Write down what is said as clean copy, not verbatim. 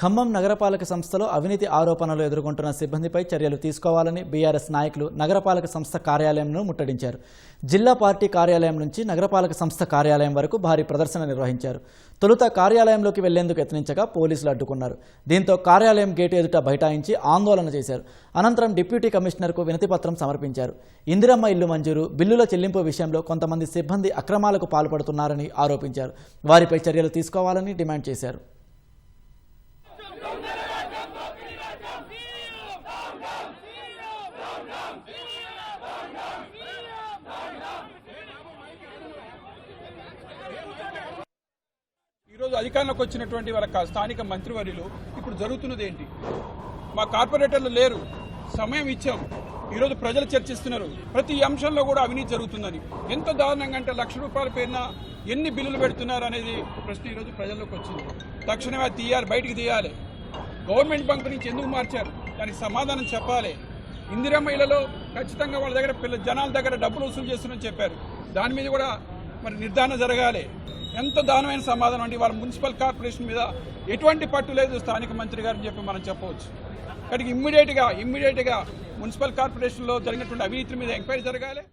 ఖమ్మం నగరపాలక సంస్థలో అవినీతి ఆరోపణలు ఎదుర్కొంటున్న సిబ్బందిపై చర్యలు తీసుకోవాలని బీఆర్ఎస్ నాయకులు నగరపాలక సంస్థ కార్యాలయంను ముట్టడించారు. జిల్లా పార్టీ కార్యాలయం నుంచి నగరపాలక సంస్థ కార్యాలయం వరకు భారీ ప్రదర్శన నిర్వహించారు. తొలుత కార్యాలయంలోకి వెళ్లేందుకు యత్నించగా పోలీసులు అడ్డుకున్నారు. దీంతో కార్యాలయం గేటు ఎదుట బైఠాయించి ఆందోళన చేశారు. అనంతరం డిప్యూటీ కమిషనర్కు వినతిపత్రం సమర్పించారు. ఇందిరమ్మ ఇల్లు మంజూరు, బిల్లుల చెల్లింపు విషయంలో కొంతమంది సిబ్బంది అక్రమాలకు పాల్పడుతున్నారని ఆరోపించారు. వారిపై చర్యలు తీసుకోవాలని డిమాండ్ చేశారు. ఈరోజు అధికారంలోకి వచ్చినటువంటి వాళ్ళ స్థానిక మంత్రివర్యులు ఇప్పుడు జరుగుతున్నది ఏంటి? మా కార్పొరేటర్లు లేరు, సమయం ఇచ్చాం. ఈరోజు ప్రజలు చర్చిస్తున్నారు. ప్రతి అంశంలో కూడా అవినీతి జరుగుతుందని. ఎంత దారుణంగా అంటే ₹1,00,000 పేరున ఎన్ని బిల్లులు పెడుతున్నారు అనేది ప్రశ్న ఈరోజు ప్రజల్లోకి వచ్చింది. తక్షణమే తీయాలి, బయటికి తీయాలి. గవర్నమెంట్ బంక్ నుంచి ఎందుకు మార్చారు? దానికి సమాధానం చెప్పాలి. ఇందిరమ్మ ఇళ్లలో ఖచ్చితంగా వాళ్ళ దగ్గర జనాల దగ్గర డబ్బులు వసూలు చేస్తున్నారని చెప్పారు. దాని మీద కూడా మరి నిర్ధారణ జరగాలి. ఎంత దారుణమైన సమాధానం అండి. వాళ్ళ మున్సిపల్ కార్పొరేషన్ మీద ఎటువంటి పట్టు లేదు స్థానిక మంత్రి గారు అని చెప్పి మనం చెప్పవచ్చు. కానీ ఇమ్మీడియట్గా మున్సిపల్ కార్పొరేషన్లో జరిగినటువంటి అవినీతి మీద ఎంక్వైరీ జరగాలి.